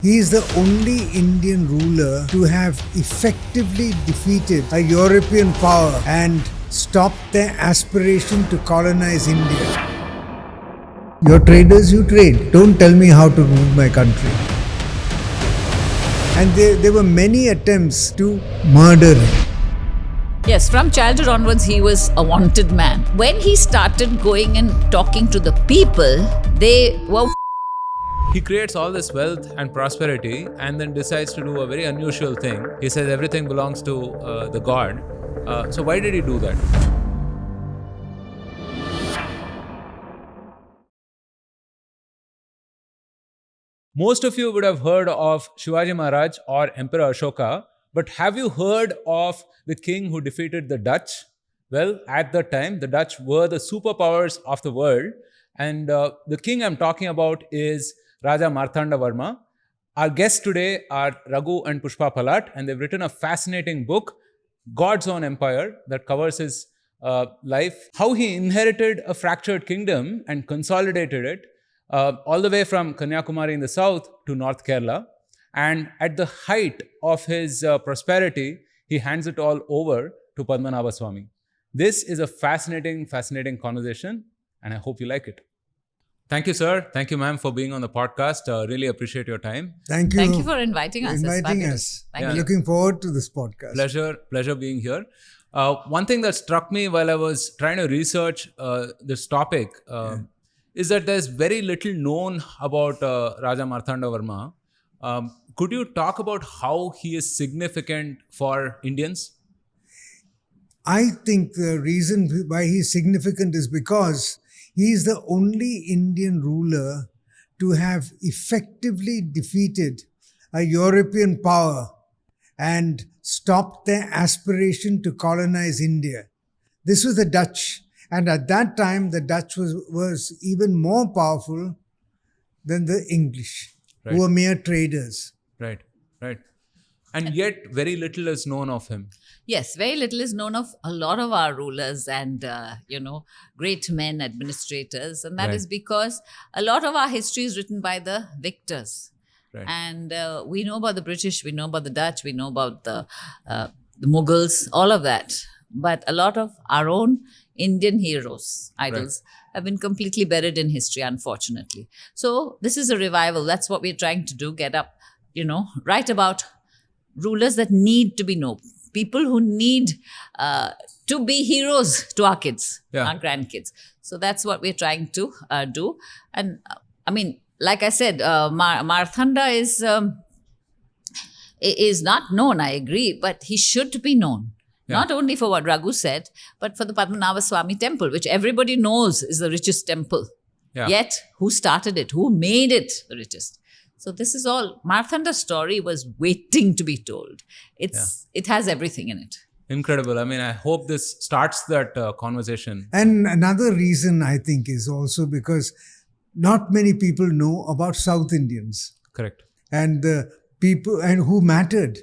He is the only Indian ruler to have effectively defeated a European power and stopped their aspiration to colonize India. You're traders, you trade. Don't tell me how to rule my country. And there were many attempts to murder him. Yes, from childhood onwards, he was a wanted man. When he started going and talking to the people, they were... He creates all this wealth and prosperity and then decides to do a very unusual thing. He says everything belongs to the god. So why did he do that? Most of you would have heard of Shivaji Maharaj or Emperor Ashoka, but have you heard of the king who defeated the Dutch? Well, at the time, the Dutch were the superpowers of the world, and the king I'm talking about is Raja Marthanda Varma. Our guests today are Raghu and Pushpa Palat, and they've written a fascinating book, God's Own Empire, that covers his life, how he inherited a fractured kingdom and consolidated it, all the way from Kanyakumari in the south to North Kerala. And at the height of his prosperity, he hands it all over to Padmanabhaswamy. This is a fascinating conversation, and I hope you like it. Thank you, sir. Thank you, ma'am, for being on the podcast. Really appreciate your time. Thank you. Thank you for inviting us. Inviting us. Thank We're you. looking forward to this podcast. Pleasure being here. One thing that struck me while I was trying to research this topic is that there's very little known about Raja Marthanda Varma. Could you talk about how he is significant for Indians? I think the reason why he's significant is because he is the only Indian ruler to have effectively defeated a European power and stopped their aspiration to colonize India. This was the Dutch. And at that time, the Dutch was even more powerful than the English, who were mere traders. Right. And yet, very little is known of him. Yes, very little is known of a lot of our rulers and, great men, administrators. And that is because a lot of our history is written by the victors. Right. And we know about the British, we know about the Dutch, we know about the Mughals, all of that. But a lot of our own Indian heroes, idols, have been completely buried in history, unfortunately. So this is a revival. That's what we're trying to do, get up, write about rulers that need to be known, people who need to be heroes to our kids, our grandkids. So that's what we're trying to do. And like I said, Marthanda is not known, I agree, but he should be known. Yeah. Not only for what Raghu said, but for the Padmanabhaswamy temple, which everybody knows is the richest temple. Yeah. Yet, who started it? Who made it the richest? So this is all. Marthanda's story was waiting to be told. It has everything in it. Incredible. I hope this starts that conversation. And another reason, I think, is also because not many people know about South Indians. Correct. And the people and who mattered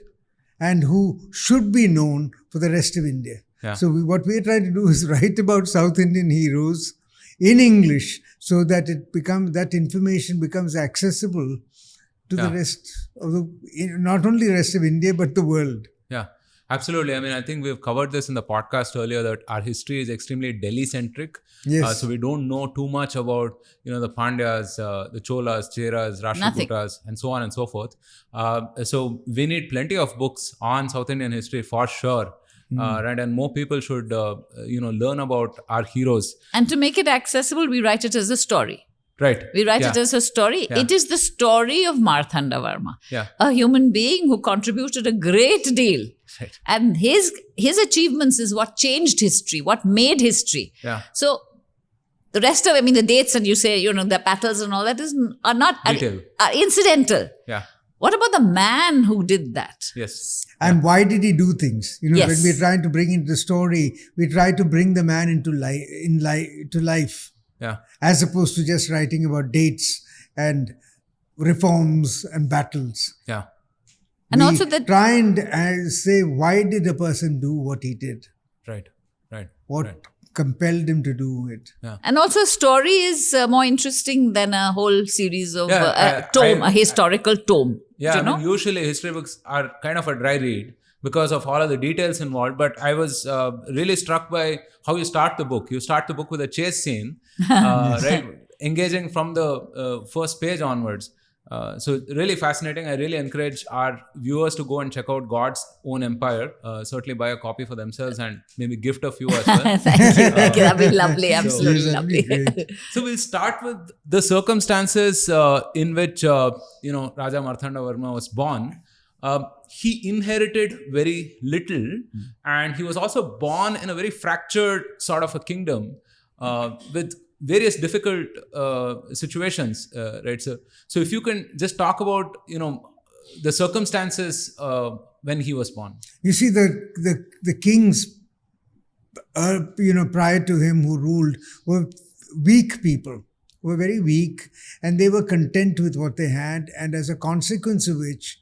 and who should be known for the rest of India. Yeah. So what we're trying to do is write about South Indian heroes in English so that that information becomes accessible to the rest of not only the rest of India, but the world. Yeah, absolutely. I think we've covered this in the podcast earlier that our history is extremely Delhi-centric. Yes. So we don't know too much about, the Pandyas, the Cholas, Cheras, Rashtrakutas, and so on and so forth. So we need plenty of books on South Indian history for sure. Right, and more people should, learn about our heroes. And to make it accessible, we write it as a story. Right. We write it as a story. Yeah. It is the story of Marthanda Varma, a human being who contributed a great deal. Right. And his achievements is what changed history, what made history. Yeah. So the rest of, the dates and you say, the battles and all that are not are incidental. Yeah. What about the man who did that? Yes. And why did he do things? When we're trying to bring into the story, we try to bring the man into life. Yeah. As opposed to just writing about dates and reforms and battles. Yeah. And we also that try and say, why did a person do what he did? Right. What compelled him to do it. Yeah. And also a story is more interesting than a whole series of a historical tome. Yeah, you I know? mean, usually history books are kind of a dry read because of all of the details involved. But I was really struck by how you start the book. You start the book with a chase scene, right? Engaging from the first page onwards. So really fascinating. I really encourage our viewers to go and check out God's Own Empire. Certainly buy a copy for themselves and maybe gift a few as well. Thank you. Thank you. That'd be lovely. Yes, Absolutely that'd be lovely. great. So we'll start with the circumstances in which Raja Marthanda Varma was born. He inherited very little, and he was also born in a very fractured sort of a kingdom with various difficult situations, right? So if you can just talk about the circumstances when he was born. You see, the kings, prior to him who ruled were weak people, were very weak, and they were content with what they had, and as a consequence of which,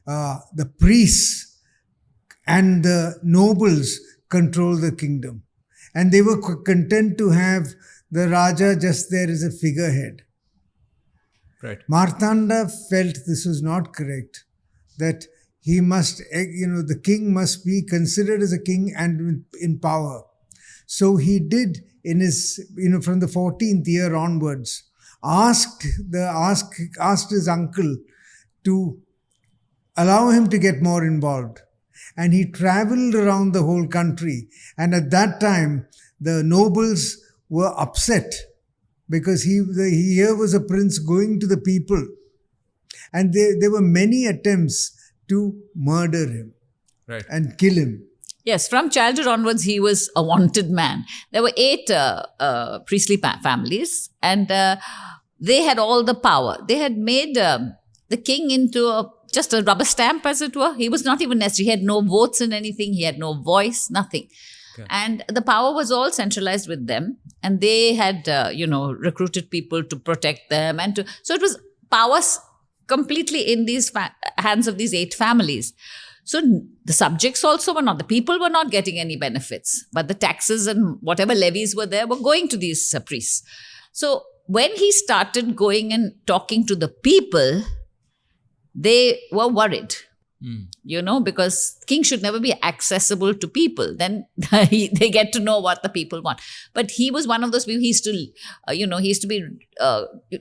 the priests and the nobles controlled the kingdom, and they were content to have the Raja just there as a figurehead. Right. Marthanda felt this was not correct, that he must, the king must be considered as a king and in power. So he did, in his, from the 14th year onwards, asked his uncle to allow him to get more involved. And he traveled around the whole country. And at that time, the nobles were upset because here was a prince going to the people. And there were many attempts to murder him, right, and kill him. Yes, from childhood onwards, he was a wanted man. There were 8 priestly families, and they had all the power. They had made the king into just a rubber stamp, as it were. He was not even necessary. He had no votes in anything. He had no voice, nothing. Okay. And the power was all centralized with them. And they had, recruited people to protect them. So it was powers completely in these hands of these 8 families. So the subjects also were not, the people were not getting any benefits, but the taxes and whatever levies were there were going to these priests. So when he started going and talking to the people, they were worried, because king should never be accessible to people. Then they get to know what the people want. But he was one of those people. He used to be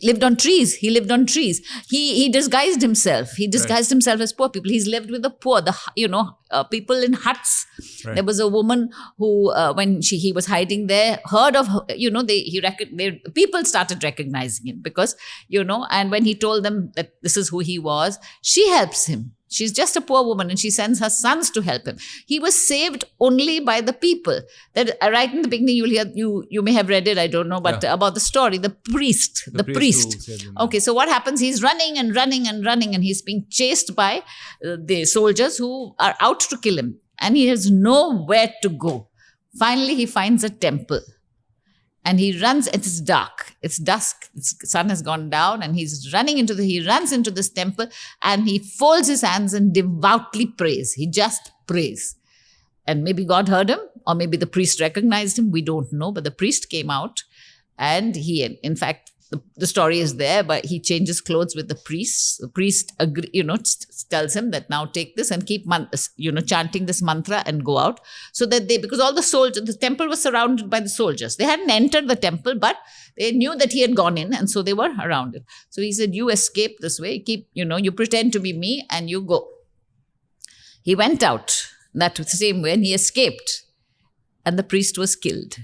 lived on trees. He lived on trees. He disguised himself. He disguised himself as poor people. He's lived with the poor, people in huts. Right. There was a woman who, when he was hiding there, heard of, people started recognizing him because, and when he told them that this is who he was, she helps him. She's just a poor woman and she sends her sons to help him. He was saved only by the people. That right in the beginning, you'll hear, you may have read it, I don't know, but about the story, the priest. Okay, so what happens? He's running and running and running, and he's being chased by the soldiers who are out to kill him. And he has nowhere to go. Finally, he finds a temple. And he runs, it's dark, it's dusk, the sun has gone down, and he runs into this temple, and he folds his hands and devoutly prays. He just prays. And maybe God heard him, or maybe the priest recognized him, we don't know, but the priest came out, and in fact, the story is there, but he changes clothes with the priest. The priest tells him that now take this and keep chanting this mantra and go out. So that because all the temple was surrounded by the soldiers. They hadn't entered the temple, but they knew that he had gone in, and so they were around it. So he said, you escape this way, you pretend to be me and you go. He went out that same way and he escaped, and the priest was killed.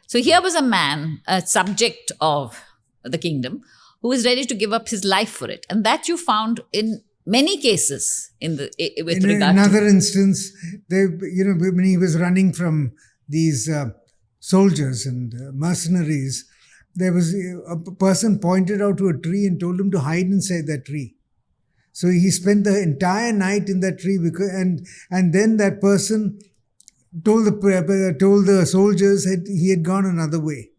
So here was a man, a subject of the kingdom, who is ready to give up his life for it. And that you found in many cases in another instance, when he was running from these soldiers and mercenaries, there was a person pointed out to a tree and told him to hide inside that tree. So he spent the entire night in that tree, and then that person told the soldiers that he had gone another way.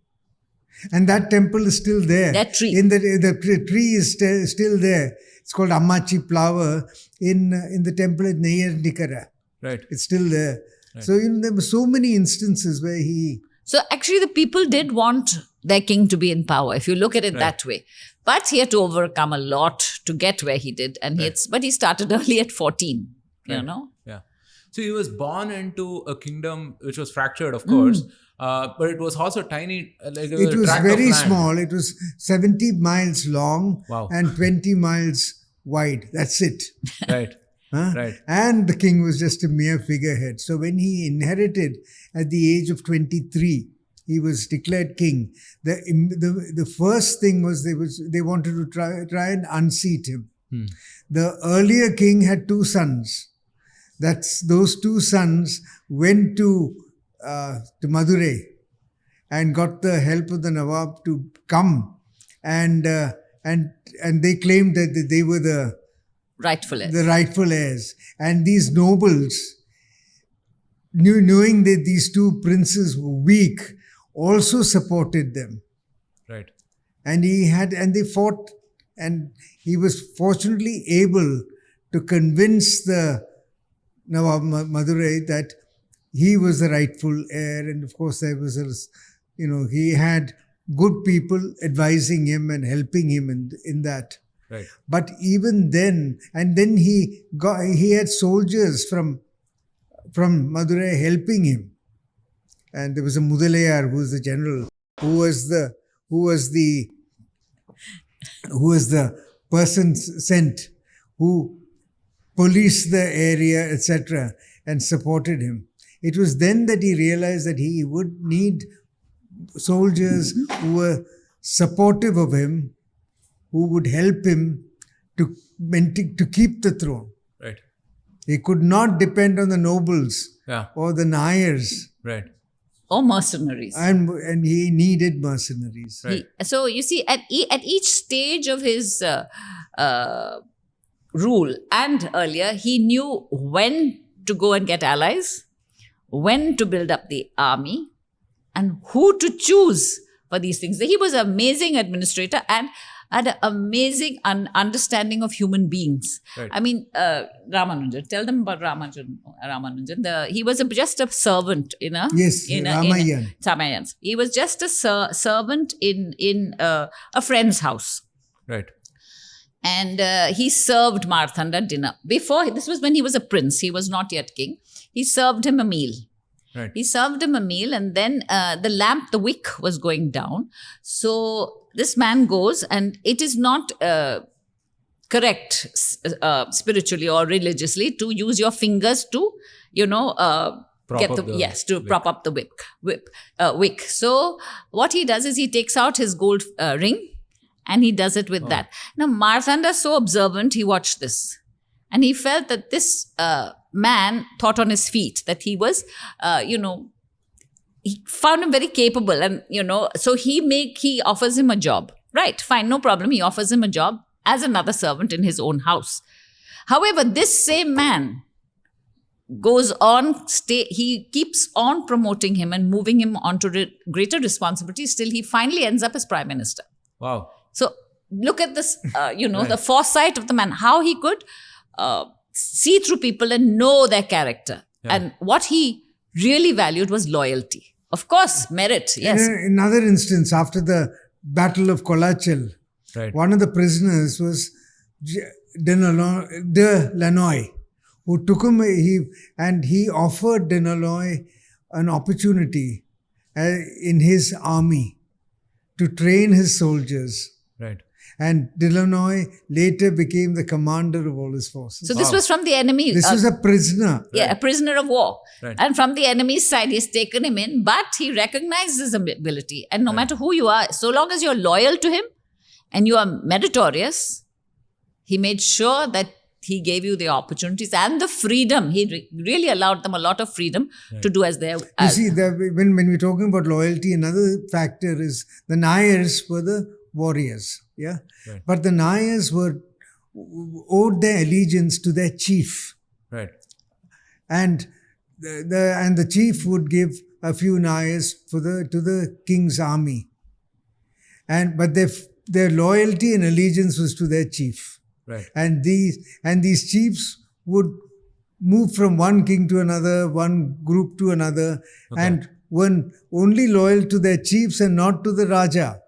And that temple is still there. That tree. The tree is still there. It's called Ammachi Flower in the temple at Neyar Nikara. Right. It's still there. Right. So there were so many instances where he... So actually the people did want their king to be in power, if you look at it that way. But he had to overcome a lot to get where he did. And but he started early at 14, you know. Yeah. So he was born into a kingdom which was fractured, of course, but it was also tiny. Like It was tract of very land. small. It was 70 miles long Wow. and 20 miles wide. That's it. Right. Huh? Right. And the king was just a mere figurehead. So when he inherited at the age of 23, he was declared king. The first thing was they wanted to try and unseat him. The earlier king had 2 sons. Those 2 sons went to Madurai and got the help of the Nawab to come, and they claimed that they were the Rightful heirs. rightful heirs. And these nobles, knowing that these 2 princes were weak, also supported them. Right. And they fought, and he was fortunately able to convince the Nawab Madurai that he was the rightful heir. And of course, he had good people advising him and helping him in that. Right. But even then, and then he had soldiers from Madurai helping him. And there was a Mudalayar who was the general, who was the person sent who policed the area, etc., and supported him. It was then that he realized that he would need soldiers who were supportive of him, who would help him to keep the throne. Right. He could not depend on the nobles or the Nayars. Right. Or mercenaries. And he needed mercenaries. Right. So you see, at each stage of his rule and earlier, he knew when to go and get allies, when to build up the army, and who to choose for these things. He was an amazing administrator and had an amazing understanding of human beings. Right. I mean, Ramanujan, tell them about Ramanujan. He was just a servant in Ramayan. He was just a servant in a friend's house. Right. And he served Marthanda dinner. This was when he was a prince. He was not yet king. He served him a meal. Right. He served him a meal, and then the wick was going down. So this man goes, and it is not correct spiritually or religiously to use your fingers to, prop up the wick. So what he does is he takes out his gold ring, and he does it with that. Now, Marthanda, so observant, he watched this. And he felt that this man thought on his feet, that he was, he found him very capable. And, so he offers him a job. Right, fine, no problem. He offers him a job as another servant in his own house. However, this same man goes on, he keeps on promoting him and moving him on to greater responsibilities till he finally ends up as prime minister. Wow. So look at this, the foresight of the man, how he could see through people and know their character. Yeah. And what he really valued was loyalty. Of course, merit, yes. In another instance, after the Battle of Colachel, one of the prisoners was de Lannoy, who took him, he offered de Lannoy an opportunity in his army to train his soldiers. Right. And de Lannoy later became the commander of all his forces. So this was from the enemy. This was a prisoner. Yeah, a prisoner of war. Right. And from the enemy's side, he's taken him in, but he recognizes his ability. And no matter who you are, so long as you're loyal to him and you are meritorious, he made sure that he gave you the opportunities and the freedom. He really allowed them a lot of freedom to do as they... You see, when we're talking about loyalty, another factor is the Nayars were the warriors. Yeah, right. But the Nayars owed their allegiance to their chief. Right. And the chief would give a few Nayars to the king's army. But their loyalty and allegiance was to their chief. Right. And these chiefs would move from one king to another, one group to another, and were only loyal to their chiefs and not to the Raja.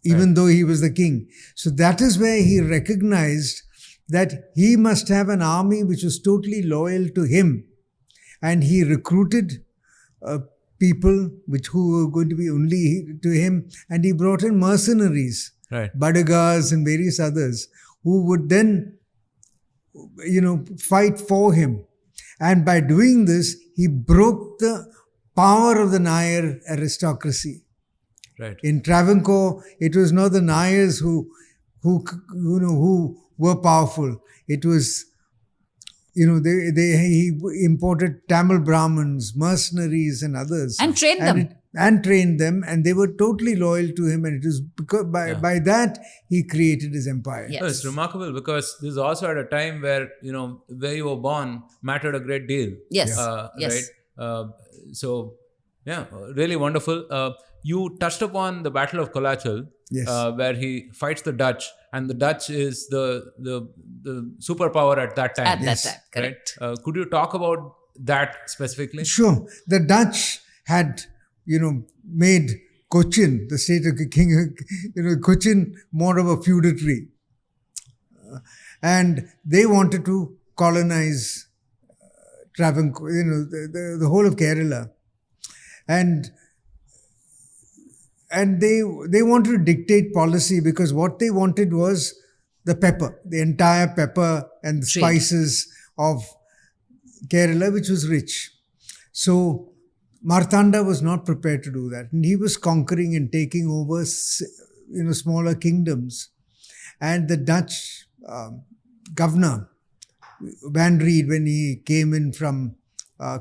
even though he was the king. So that is where he recognized that he must have an army which was totally loyal to him. And he recruited people who were going to be only to him, and he brought in mercenaries, Badagas and various others, who would then, fight for him. And by doing this, he broke the power of the Nair aristocracy. Right. In Travancore, it was not the Nairs who were powerful. It was, he imported Tamil Brahmins, mercenaries, and others, and trained them. And they were totally loyal to him. And it was because by that he created his empire. Yes. No, it's remarkable because this is also at a time where where you were born mattered a great deal. Yes. Right. So yeah, really wonderful. You touched upon the Battle of Colachel, where he fights the Dutch, and the Dutch is the superpower at that time. At that time, correct. Right? Could you talk about that specifically? Sure. The Dutch had, made Cochin, the state of King, Cochin more of a feudatory. And they wanted to colonize Travancore, the whole of Kerala. And they wanted to dictate policy because what they wanted was the pepper, the entire pepper and the spices of Kerala, which was rich. So Marthanda was not prepared to do that. And he was conquering and taking over, smaller kingdoms. And the Dutch governor, Van Reed, when he came in from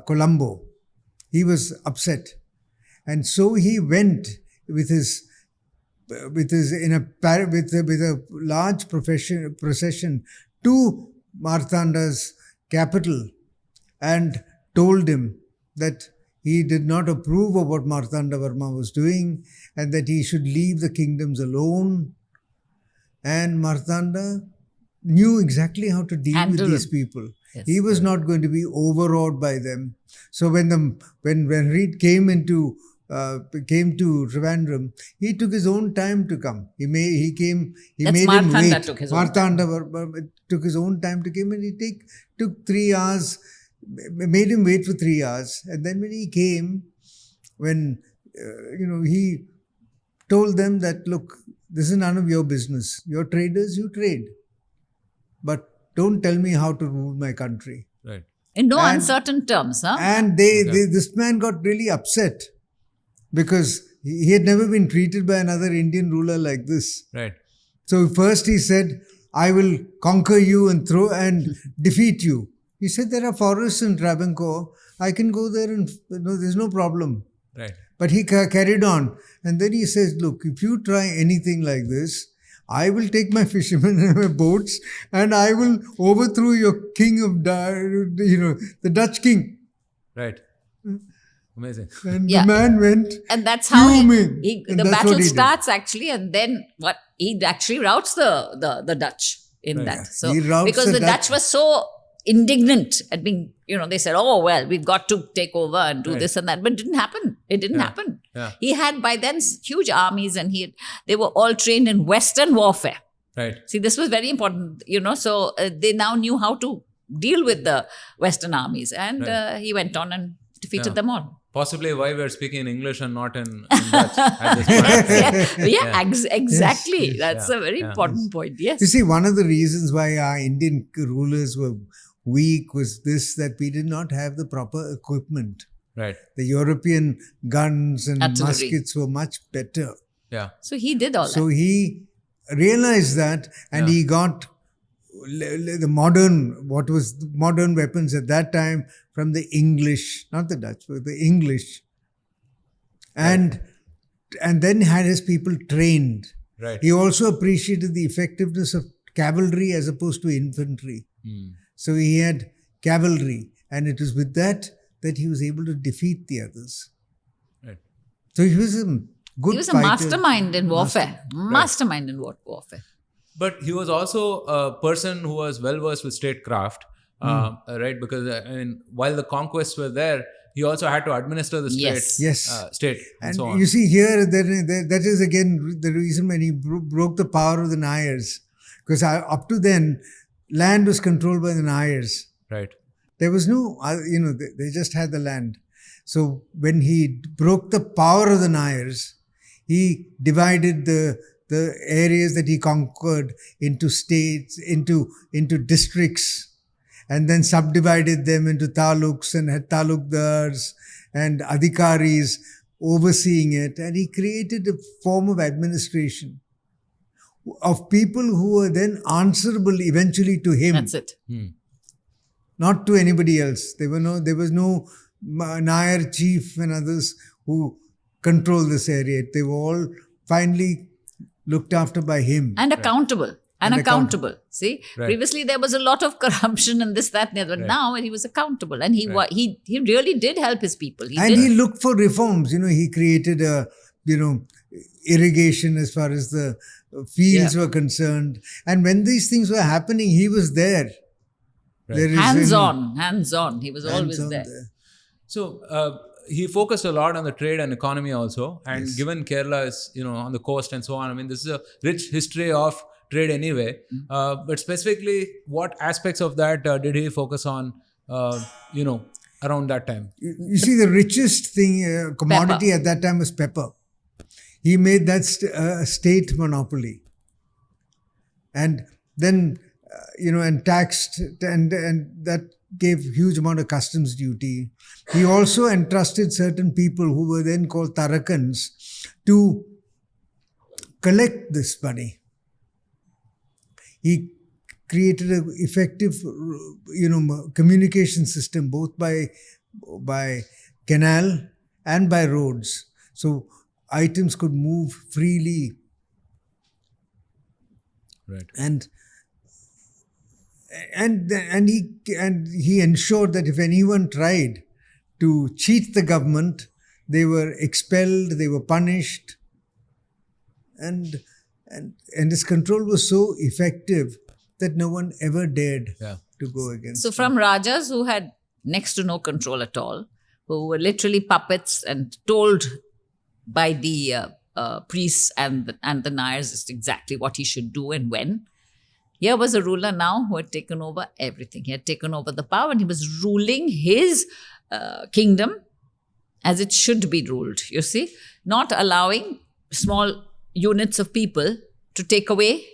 Colombo, he was upset. And so he went with a large procession to Marthanda's capital and told him that he did not approve of what Marthanda Varma was doing and that he should leave the kingdoms alone. And Marthanda knew exactly how to deal with these people. Yes. He was not going to be overawed by them. So when Reed came to Trivandrum, he took his own time to come. Marthanda took his own time. Marthanda took his own time to come, and he took 3 hours, made him wait for 3 hours. And then when he came, he told them that, look, this is none of your business. You're traders, you trade. But don't tell me how to rule my country. Right. In no uncertain terms, huh? And this man got really upset because he had never been treated by another Indian ruler like this. Right. So first he said, I will conquer you and defeat you. He said, there are forests in Travancore. I can go there and there's no problem. Right. But he carried on. And then he says, look, if you try anything like this, I will take my fishermen and my boats and I will overthrow your king of, the Dutch king. Right. Amazing. And the man went. And that's how the battle starts actually. And then he actually routs the Dutch in that. So because the Dutch was so indignant at being, they said, oh, well, we've got to take over and do this and that. But it didn't happen. It didn't happen. Yeah. He had by then huge armies and they were all trained in Western warfare. Right. See, this was very important, so they now knew how to deal with the Western armies. And he went on and defeated them all. Possibly why we're speaking in English and not in Dutch at this point. Exactly. Yes. That's a very important point. Yes. You see, one of the reasons why our Indian rulers were weak was this, that we did not have the proper equipment. Right. The European guns and artillery. Muskets were much better. Yeah. So he did all that. So he realized that and he got the modern weapons at that time from the English, not the Dutch, but the English. And then had his people trained. Right. He also appreciated the effectiveness of cavalry as opposed to infantry. So he had cavalry, and it was with that he was able to defeat the others. Right. So he was a good He was a fighter. mastermind in warfare. Mastermind in warfare. But he was also a person who was well versed with statecraft, right? Because while the conquests were there, he also had to administer the Yes. state and, And so on. you see here, that is again the reason when he broke the power of the Nayars. Because up to then, land was controlled by the Nayars. Right. There was no, they just had the land. So when he broke the power of the Nayars, he divided the areas that he conquered into states, into districts, and then subdivided them into taluks and had talukdars and adhikaris overseeing it. And he created a form of administration of people who were then answerable eventually to him. That's it. Not to anybody else. There was no Nayar chief and others who controlled this area. They were all finally looked after by him. And accountable. And accountable. See, Right. previously there was a lot of corruption and this, that, and the other. But now he was accountable, and he really did help his people. He looked for reforms. He created irrigation as far as the fields were concerned. And when these things were happening, he was there. Right. There is hands-on. He was always hands-on there. So he focused a lot on the trade and economy also. And given Kerala is, on the coast and so on, I mean, this is a rich history of trade anyway. But specifically, what aspects of that did he focus on, around that time? You see, the richest commodity at that time was pepper. He made that a state monopoly. And then, and taxed, and that gave huge amount of customs duty. He also entrusted certain people who were then called Tarakans to collect this money. He created an effective, communication system both by canal and by roads, so items could move freely. Right. And he ensured that if anyone tried to cheat the government, they were expelled, they were punished, and his control was so effective that no one ever dared to go against So him. from Rajas who had next to no control at all, who were literally puppets and told by the priests and the Nayars just exactly what he should do and when. Here was a ruler now who had taken over everything. He had taken over the power and he was ruling his kingdom as it should be ruled, you see. Not allowing small units of people to take away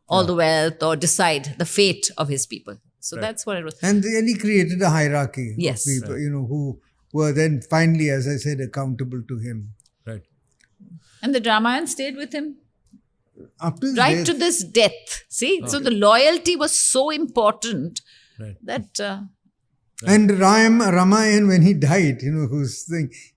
all the wealth or decide the fate of his people. So that's what it was. And he created a hierarchy Yes. of people, who were then finally, as I said, accountable to him. Right. And the Ramayan stayed with him Up to his right death. to this death. See, so the loyalty was so important that And Ramayan, when he died,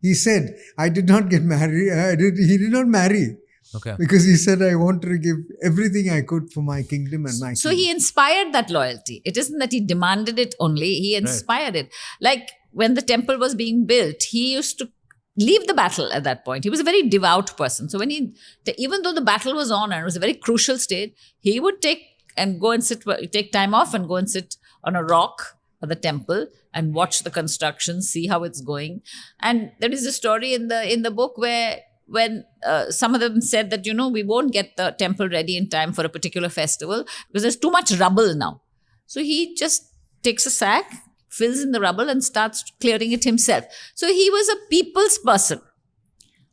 he said, I did not get married. He did not marry. Okay. Because he said, I wanted to give everything I could for my kingdom and my so king. he inspired that loyalty. It isn't that he demanded it only, he inspired it. Like when the temple was being built, he used to leave the battle at that point. He was a very devout person. So when even though the battle was on and it was a very crucial state, he would take time off and go and sit on a rock at the temple and watch the construction, see how it's going. And there is a story in the book where when some of them said that, we won't get the temple ready in time for a particular festival because there's too much rubble now. So he just takes a sack, fills in the rubble and starts clearing it himself. So he was a people's person.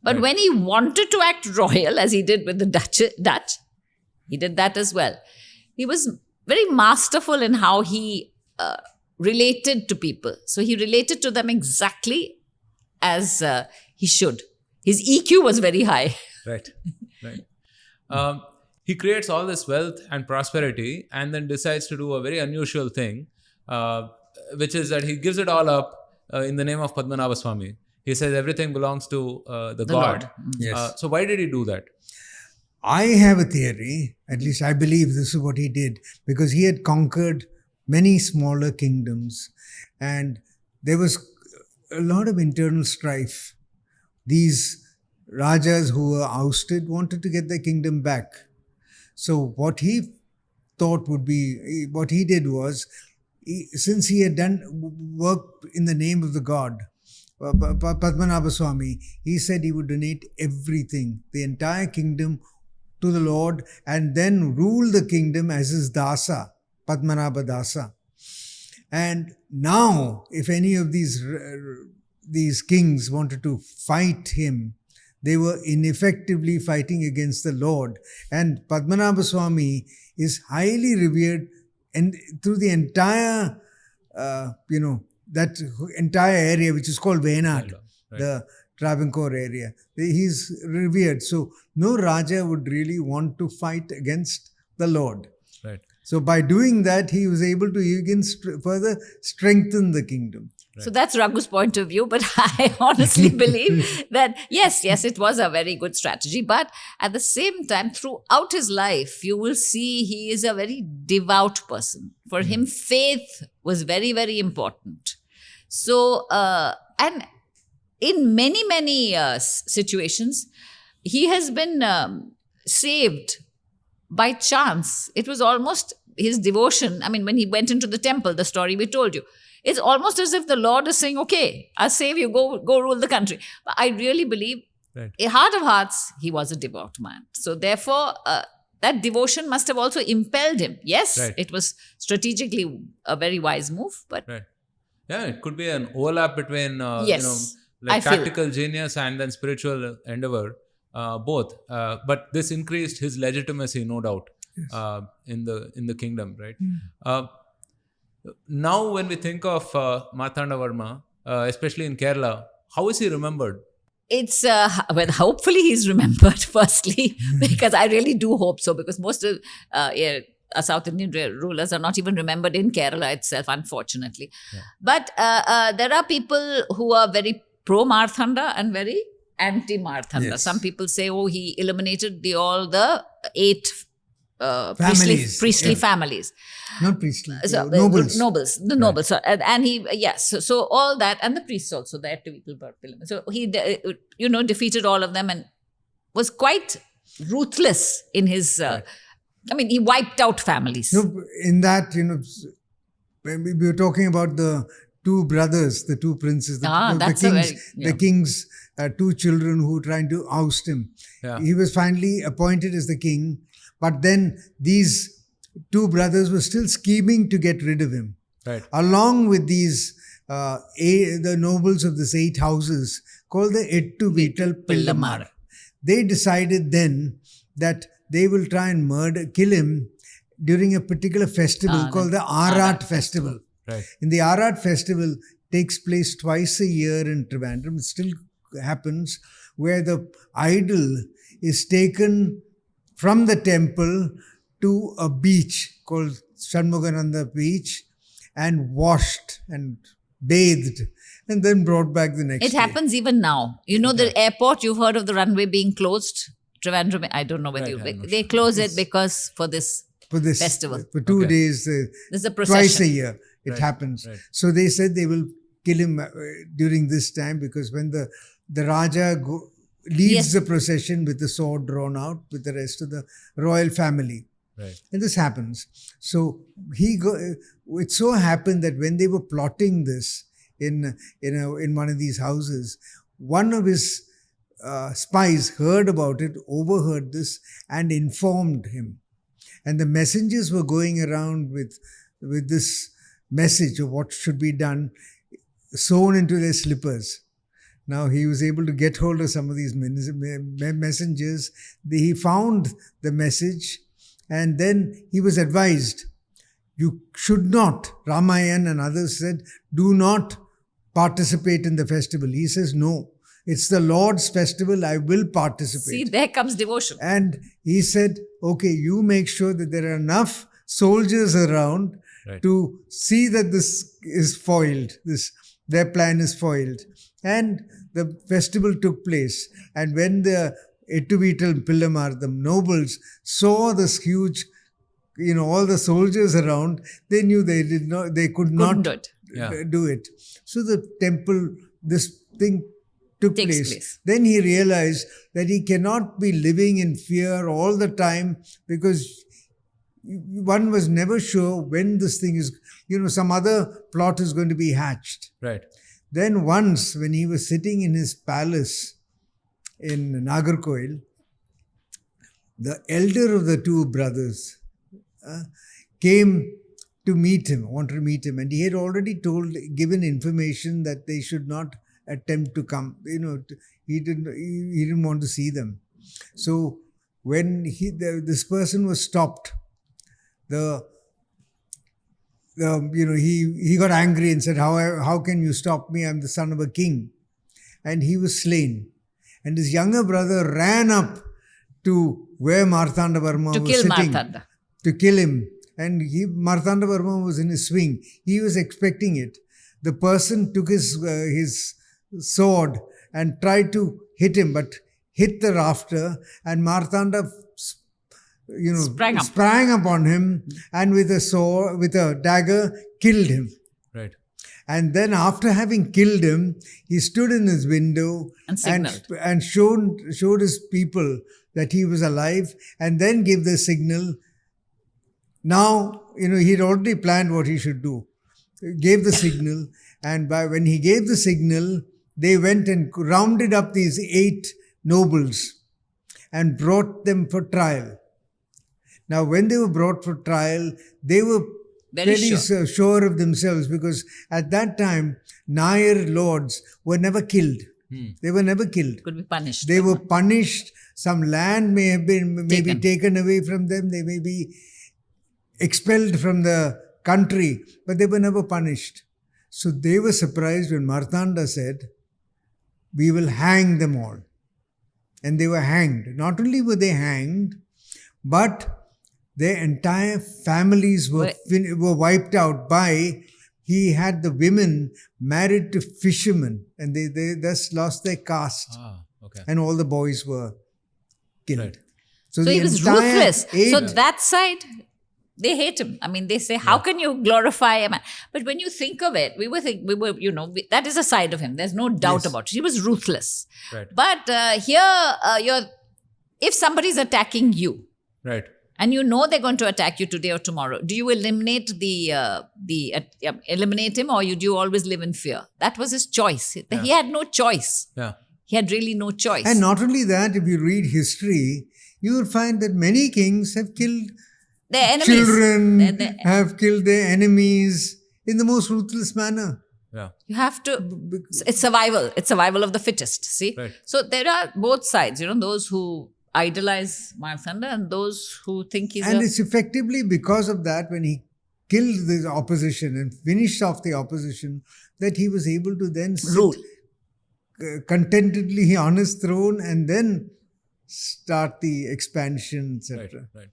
But when he wanted to act royal, as he did with the Dutch, he did that as well. He was very masterful in how he related to people. So he related to them exactly as he should. His EQ was very high. Right. He creates all this wealth and prosperity and then decides to do a very unusual thing, which is that he gives it all up in the name of Padmanabhaswamy. He says everything belongs to the god. Lord. Yes. So why did he do that? I have a theory, at least I believe this is what he did, because he had conquered many smaller kingdoms and there was a lot of internal strife. These Rajas who were ousted wanted to get their kingdom back. So what he did was, since he had done work in the name of the god, Padmanabhaswamy, he said he would donate everything, the entire kingdom, to the Lord, and then rule the kingdom as his dasa, Padmanabha Dasa. And now, if any of these kings wanted to fight him, they were ineffectively fighting against the Lord. And Padmanabhaswamy is highly revered, and through the entire, that entire area which is called Venad, Right. the Travancore area. He's revered. So no Raja would really want to fight against the Lord. Right. So by doing that, he was able to even further strengthen the kingdom. So that's Raghu's point of view, but I honestly believe that yes, it was a very good strategy. But at the same time, throughout his life, you will see he is a very devout person. For him, faith was very, very important. So, and in many situations, he has been saved by chance. It was almost his devotion. I mean, when he went into the temple, the story we told you, it's almost as if the Lord is saying, okay, I'll save you, go rule the country. But I really believe, in heart of hearts, he was a devout man. So therefore, that devotion must have also impelled him. Yes, it was strategically a very wise move, but... Right. Yeah, it could be an overlap between, Yes, like I feel. tactical genius and then spiritual endeavor, both. But this increased his legitimacy, no doubt, in the kingdom, right? Now, when we think of Marthanda Varma, especially in Kerala, how is he remembered? It's, well, hopefully he's remembered firstly, because I really do hope so, because most of South Indian rulers are not even remembered in Kerala itself, unfortunately. Yeah. But there are people who are very pro-Marthanda and very anti-Marthanda. Yes. Some people say, oh, he eliminated all the 8 priestly families. Not priestly, nobles. Nobles. And he, yes, so all that, and the priests also, the people. So he, defeated all of them and was quite ruthless in his, I mean, he wiped out families. No, in that, when we were talking about the 2 brothers, the 2 princes, the king's 2 children who were trying to oust him. Yeah. He was finally appointed as the king, but then these 2 brothers were still scheming to get rid of him. Right. Along with these, the nobles of these 8 houses called the Ettu Vittal Pillamar. They decided then that they will try and kill him during a particular festival called the Arat Festival. Right. In the Arat Festival takes place twice a year in Trivandrum. It still happens, where the idol is taken from the temple to a beach called Shanmugananda Beach and washed and bathed and then brought back the next day. It happens even now. The airport, you've heard of the runway being closed? Trivandrum, I don't know whether they close it because for this festival. For 2 days, there's a procession. Twice a year it happens. Right. So they said they will kill him during this time, because when the Raja leads the procession with the sword drawn out with the rest of the royal family. Right. And this happens. So it so happened that when they were plotting this in one of these houses, one of his spies heard about it, overheard this, and informed him. And the messengers were going around with this message of what should be done, sewn into their slippers. Now he was able to get hold of some of these messengers. He found the message, and then he was advised, you should not, Ramayan and others said, do not participate in the festival. He says, no. It's the Lord's festival, I will participate. See, there comes devotion. And he said, okay, you make sure that there are enough soldiers around to see that this is foiled, their plan is foiled. And the festival took place. And when the Ettu Vittal Pillamar, the nobles, saw this huge, all the soldiers around, they knew they could not do it. So the temple, this thing took place. Then he realized that he cannot be living in fear all the time, because one was never sure when this thing is, some other plot is going to be hatched. Right. Then once, when he was sitting in his palace in Nagarkoil, the elder of the two brothers came to meet him, wanted to meet him, and he had already given information that they should not attempt to come. He didn't want to see them. So when this person was stopped, he got angry and said, "How can you stop me? I'm the son of a king," and he was slain. And his younger brother ran up to where Marthanda Varma was sitting to kill him. And Marthanda Varma was in his swing. He was expecting it. The person took his sword and tried to hit him, but hit the rafter, and Marthanda sprang upon him, and with a dagger, killed him. Right. And then after having killed him, he stood in his window and showed his people that he was alive, and then gave the signal. Now, he'd already planned what he should do. He gave the signal, and when he gave the signal, they went and rounded up these 8 nobles and brought them for trial. Now, when they were brought for trial, they were very sure of themselves, because at that time, Nair lords were never killed. They were never killed. Could be punished. They were punished. Some land may have been taken away from them. They may be expelled from the country, but they were never punished. So they were surprised when Marthanda said, "We will hang them all." And they were hanged. Not only were they hanged, but their entire families were wiped out by, he had the women married to fishermen, and they thus lost their caste. Okay. And all the boys were killed. Right. So he was ruthless. So that side, they hate him. I mean, they say, how can you glorify a man? But when you think of it, that is a side of him. There's no doubt about it. He was ruthless. Right. But if somebody's attacking you, right, and they're going to attack you today or tomorrow, do you eliminate eliminate him, or do you always live in fear? That was his choice. Yeah. He had no choice. Yeah. He had really no choice. And not only that, if you read history, you will find that many kings have killed their enemies. Children have killed their enemies in the most ruthless manner. Yeah. You have to, it's survival. It's survival of the fittest, see? Right. So there are both sides, those who idolize Marthanda and those who think he's it's effectively because of that, when he killed the opposition and finished off the opposition, that he was able to then rule contentedly on his throne and then start the expansion, etc. Right.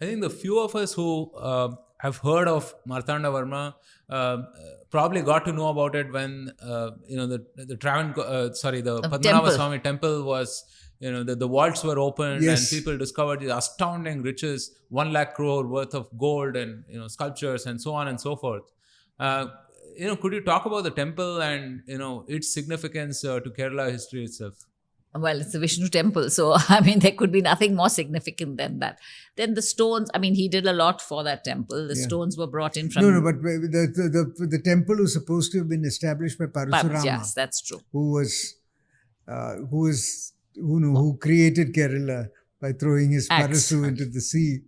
I think the few of us who have heard of Marthanda Varma probably got to know about it when the Padmanabhaswamy temple was, the vaults were opened, and people discovered the astounding riches, 1 lakh crore worth of gold and sculptures and so on and so forth. Could you talk about the temple and its significance to Kerala history itself? Well, it's a Vishnu temple, so there could be nothing more significant than that. Then the stones, he did a lot for that temple. The stones were brought in from... No, but the temple was supposed to have been established by Parasurama. Yes, that's true. Who created Kerala by throwing his Parasu into the sea.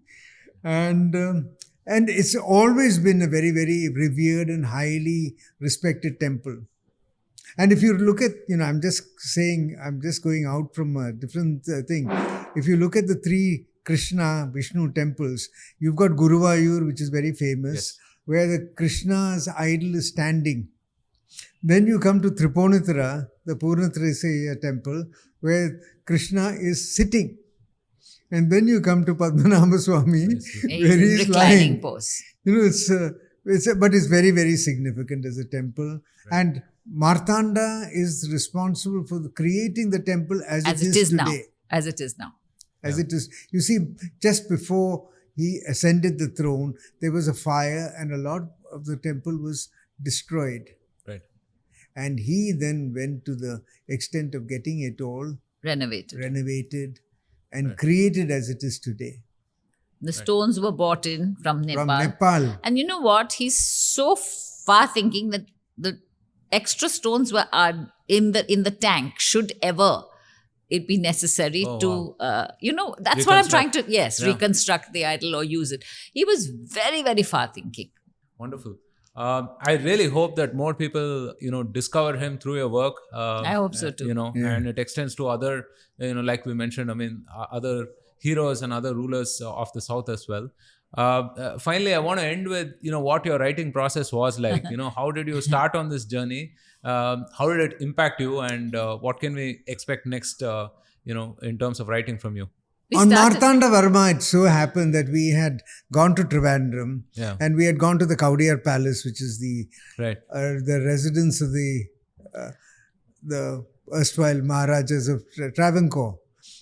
And it's always been a very, very revered and highly respected temple. And if you look at, I'm just going out from a different thing. If you look at the 3 Krishna Vishnu temples, you've got Guruvayur, which is very famous, where the Krishna's idol is standing. Then you come to Tripunithara, the Purnathresaya temple, where Krishna is sitting. And then you come to Padmanabhaswamy, where he is lying. Pose. But it's very, very significant as a temple. Right. And Marthanda is responsible for creating the temple as it is today. As it is now. As it is. You see, just before he ascended the throne, there was a fire and a lot of the temple was destroyed. Right. And he then went to the extent of getting it all renovated and created as it is today. The stones were brought in from Nepal. And you know what? He's so far thinking that extra stones are in the tank should ever it be necessary to that's what I'm trying to reconstruct the idol or use it. He was very, very far thinking. Wonderful. I really hope that more people, discover him through your work. I hope so too. And it extends to other, like we mentioned, other heroes and other rulers of the South as well. Finally, I want to end with, what your writing process was like. How did you start on this journey? How did it impact you? And what can we expect next, in terms of writing from you? On Marthanda Varma, it so happened that we had gone to Trivandrum and we had gone to the Kaudiyar Palace, which is the residence of the erstwhile Maharajas of Travancore.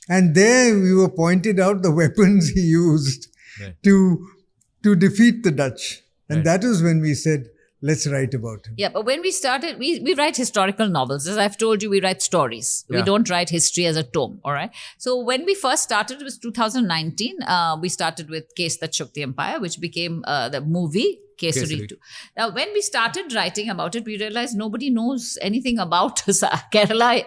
And there we were pointed out the weapons he used to defeat the Dutch. And that was when we said, let's write about him. Yeah, but when we started, we write historical novels. As I've told you, we write stories. We don't write history as a tome, all right? So when we first started, it was 2019. We started with Case That Shook the Empire, which became the movie Kesari 2. Now, when we started writing about it, we realized nobody knows anything about Kerala,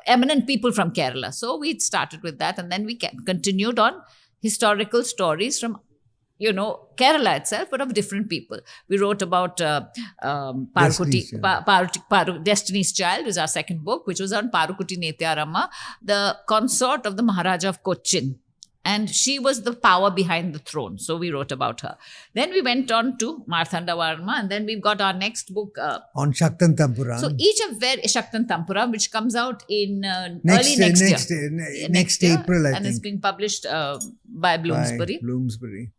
eminent people from Kerala. So we started with that, and then we continued on historical stories from Kerala itself, but of different people. We wrote about Destiny's Child is our second book, which was on Parukuti Netyaramma, the consort of the Maharaja of Cochin. And she was the power behind the throne. So we wrote about her. Then we went on to Marthanda Varma, and then we've got our next book on Shaktan Tampuram. So each of Shaktan Tampuram, which comes out in early next year. Next April, I think. And it's being published by Bloomsbury.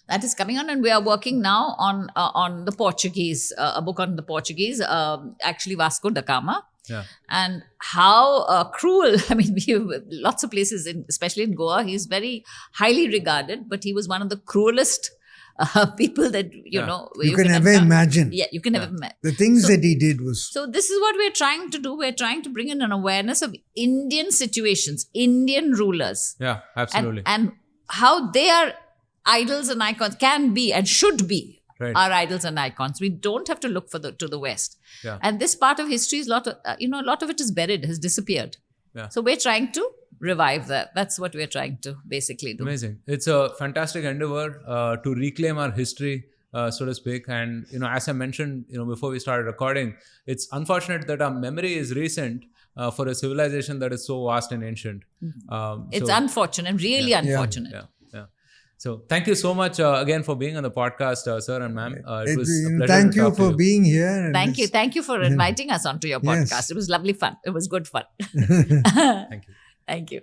That is coming on, and we are working now on the Portuguese, a book on the Portuguese, actually Vasco da Gama. Yeah. And how cruel, lots of places, especially in Goa, he's very highly regarded, but he was one of the cruelest people that, you can never imagine. Yeah, you can never imagine. The things that he did was... So this is what we're trying to do. We're trying to bring in an awareness of Indian situations, Indian rulers. Yeah, absolutely. And how they are idols and icons, can be and should be our idols and icons. We don't have to look to the West. Yeah. And this part of history is a lot of it is buried, has disappeared. Yeah. So we're trying to revive that. That's what we're trying to basically do. Amazing. It's a fantastic endeavor to reclaim our history, so to speak. And, as I mentioned, before we started recording, it's unfortunate that our memory is recent for a civilization that is so vast and ancient. It's unfortunate, really unfortunate. Yeah. So thank you so much again for being on the podcast, sir and ma'am. It was a pleasure. Thank you for being here. Thank you for inviting us onto your podcast. It was lovely fun. It was good fun. Thank you. Thank you.